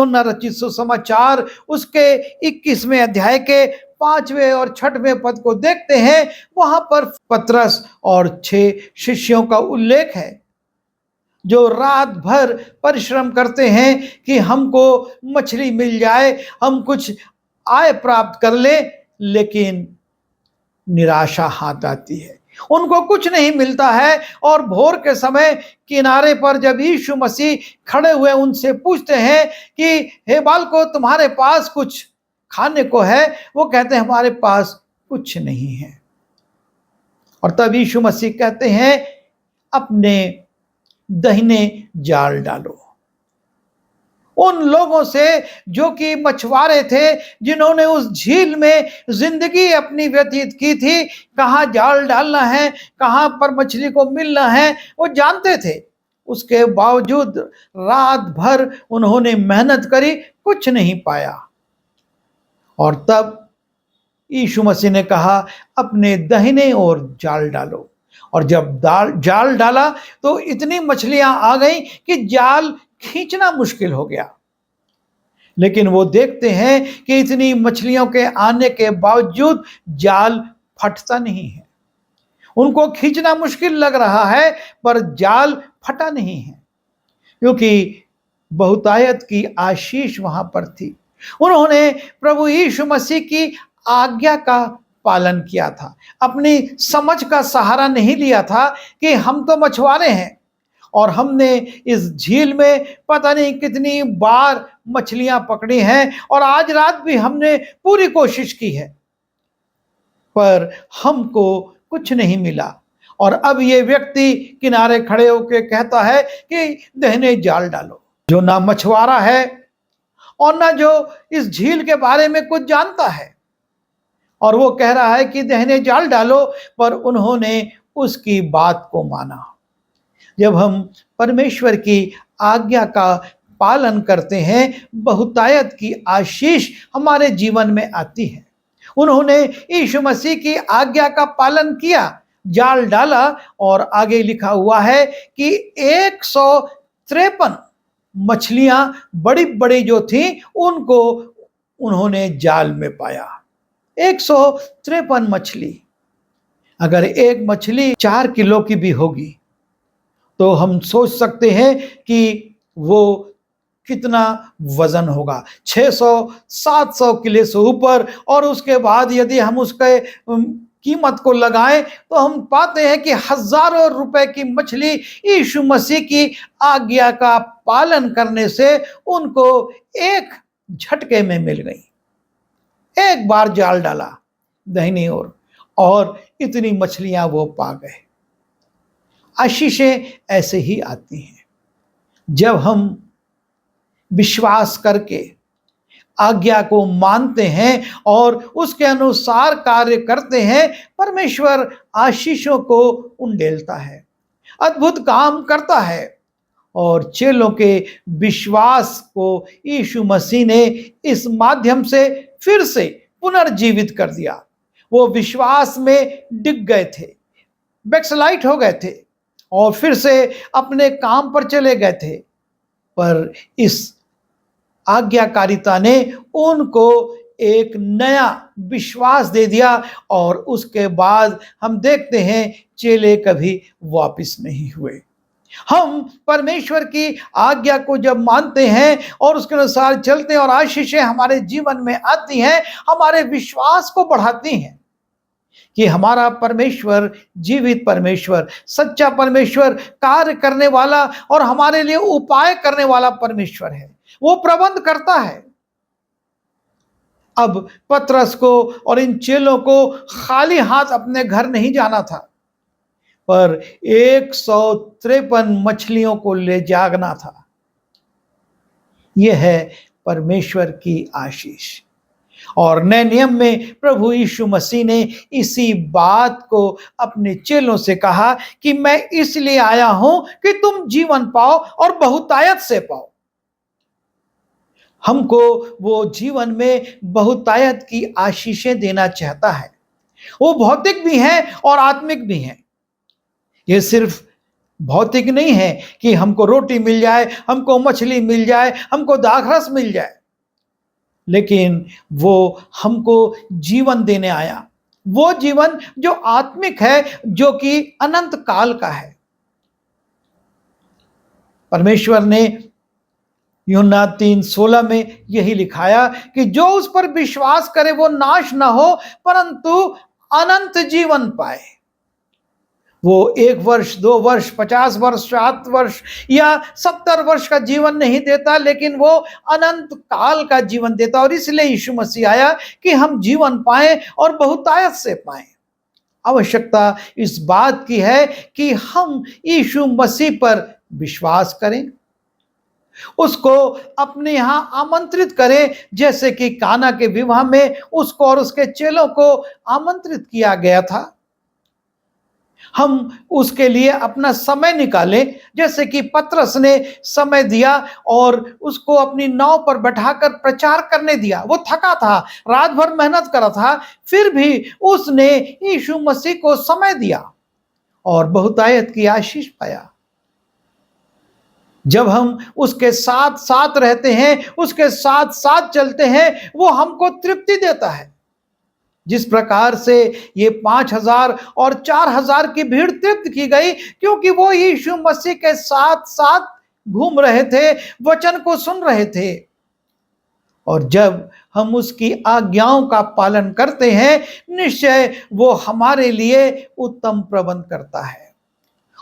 रचित सुसमाचार उसके 21वें अध्याय के 5वें और 6वें पद को देखते हैं, वहां पर पतरस और 6 शिष्यों का उल्लेख है जो रात भर परिश्रम करते हैं कि हमको मछली मिल जाए, हम कुछ आय प्राप्त कर ले, लेकिन निराशा हाथ आती है, उनको कुछ नहीं मिलता है। और भोर के समय किनारे पर जब यीशु मसीह खड़े हुए उनसे पूछते हैं कि हे बालको, तुम्हारे पास कुछ खाने को है? वो कहते हैं हमारे पास कुछ नहीं है। और तब यीशु मसीह कहते हैं अपने दाहिने जाल डालो। उन लोगों से जो कि मछुआरे थे, जिन्होंने उस झील में जिंदगी अपनी व्यतीत की थी, कहाँ जाल डालना है, कहाँ पर मछली को मिलना है, वो जानते थे। उसके बावजूद रात भर उन्होंने मेहनत करी, कुछ नहीं पाया। और तब यीशु मसीह ने कहा अपने दाहिने ओर जाल डालो। और जब जाल डाला तो इतनी मछलियां आ गई कि जाल खींचना मुश्किल हो गया। लेकिन वो देखते हैं कि इतनी मछलियों के आने के बावजूद जाल फटता नहीं है। उनको खींचना मुश्किल लग रहा है, पर जाल फटा नहीं है, क्योंकि बहुतायत की आशीष वहां पर थी। उन्होंने प्रभु यीशु मसीह की आज्ञा का पालन किया था, अपनी समझ का सहारा नहीं लिया था कि हम तो मछुआरे हैं और हमने इस झील में पता नहीं कितनी बार मछलियां पकड़ी हैं और आज रात भी हमने पूरी कोशिश की है, पर हमको कुछ नहीं मिला। और अब ये व्यक्ति किनारे खड़े होकर कहता है कि दाहिने जाल डालो। जो ना मछुआरा है और ना जो इस झील के बारे में कुछ जानता है, और वो कह रहा है कि दाहिने जाल डालो, पर उन्होंने उसकी बात को माना। जब हम परमेश्वर की आज्ञा का पालन करते हैं, बहुतायत की आशीष हमारे जीवन में आती है। उन्होंने यीशु मसीह की आज्ञा का पालन किया, जाल डाला, और आगे लिखा हुआ है कि 153 मछलियां बड़ी बड़ी जो थी उनको उन्होंने जाल में पाया। 153 मछली। अगर एक मछली 4 किलो की भी होगी तो हम सोच सकते हैं कि वो कितना वजन होगा, 600-700 किलो से ऊपर। और उसके बाद यदि हम उसके कीमत को लगाएं तो हम पाते हैं कि हजारों रुपए की मछली यीशु मसीह की आज्ञा का पालन करने से उनको एक झटके में मिल गई। एक बार जाल डाला दाहिनी ओर और इतनी मछलियां वो पा गए। आशीषें ऐसे ही आती हैं जब हम विश्वास करके आज्ञा को मानते हैं और उसके अनुसार कार्य करते हैं। परमेश्वर आशीषों को उंडेलता है, अद्भुत काम करता है। और चेलों के विश्वास को यीशु मसीह ने इस माध्यम से फिर से पुनर्जीवित कर दिया। वो विश्वास में डिग गए थे, बैकस्लाइड हो गए थे और फिर से अपने काम पर चले गए थे, पर इस आज्ञाकारिता ने उनको एक नया विश्वास दे दिया। और उसके बाद हम देखते हैं चेले कभी वापस नहीं हुए। हम परमेश्वर की आज्ञा को जब मानते हैं और उसके अनुसार चलते हैं और आशीषें हमारे जीवन में आती हैं, हमारे विश्वास को बढ़ाती हैं कि हमारा परमेश्वर जीवित परमेश्वर, सच्चा परमेश्वर, कार्य करने वाला और हमारे लिए उपाय करने वाला परमेश्वर है। वो प्रबंध करता है। अब पतरस को और इन चेलों को खाली हाथ अपने घर नहीं जाना था, पर 153 मछलियों को ले जागना था। यह है परमेश्वर की आशीष। और नए नियम में प्रभु यीशु मसीह ने इसी बात को अपने चेलों से कहा कि मैं इसलिए आया हूं कि तुम जीवन पाओ और बहुतायत से पाओ। हमको वो जीवन में बहुतायत की आशीषें देना चाहता है। वो भौतिक भी हैं और आत्मिक भी हैं। ये सिर्फ भौतिक नहीं है कि हमको रोटी मिल जाए, हमको मछली मिल जाए, हमको दाखरस मिल जाए, लेकिन वो हमको जीवन देने आया। वो जीवन जो आत्मिक है, जो कि अनंत काल का है। परमेश्वर ने यूहन्ना 3:16 में यही लिखाया कि जो उस पर विश्वास करे वो नाश ना हो परंतु अनंत जीवन पाए। वो 1 वर्ष, 2 वर्ष, 50 वर्ष, 7 वर्ष या 70 वर्ष का जीवन नहीं देता, लेकिन वो अनंत काल का जीवन देता। और इसलिए यीशु मसीह आया कि हम जीवन पाएं और बहुतायत से पाएं। आवश्यकता इस बात की है कि हम यीशु मसीह पर विश्वास करें, उसको अपने यहां आमंत्रित करें, जैसे कि काना के विवाह में उसको और उसके चेलों को आमंत्रित किया गया था। हम उसके लिए अपना समय निकालें, जैसे कि पतरस ने समय दिया और उसको अपनी नाव पर बैठाकर प्रचार करने दिया। वो थका था, रात भर मेहनत करा था, फिर भी उसने यीशु मसीह को समय दिया और बहुतायत की आशीष पाया। जब हम उसके साथ साथ रहते हैं, उसके साथ साथ चलते हैं, वो हमको तृप्ति देता है। जिस प्रकार से ये 5,000 और 4,000 की भीड़ तृप्त की गई, क्योंकि वो यीशु मसीह के साथ साथ घूम रहे थे, वचन को सुन रहे थे। और जब हम उसकी आज्ञाओं का पालन करते हैं, निश्चय वो हमारे लिए उत्तम प्रबंध करता है।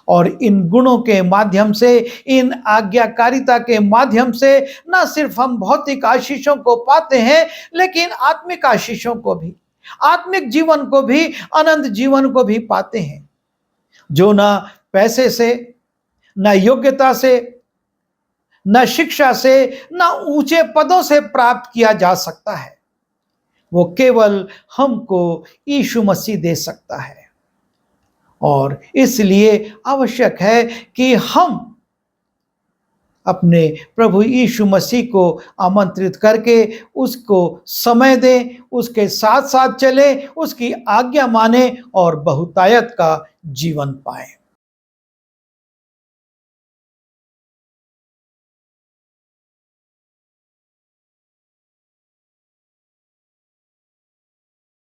और इन गुणों के माध्यम से, इन आज्ञाकारिता के माध्यम से न सिर्फ हम भौतिक आशीषों को पाते हैं, लेकिन आत्मिक आशीषों को भी, आत्मिक जीवन को भी, अनंत जीवन को भी पाते हैं, जो ना पैसे से, ना योग्यता से, ना शिक्षा से, ना ऊंचे पदों से प्राप्त किया जा सकता है। वो केवल हमको यीशु मसीह दे सकता है। और इसलिए आवश्यक है कि हम अपने प्रभु यीशु मसीह को आमंत्रित करके उसको समय दें, उसके साथ साथ चलें, उसकी आज्ञा मानें और बहुतायत का जीवन पाएं।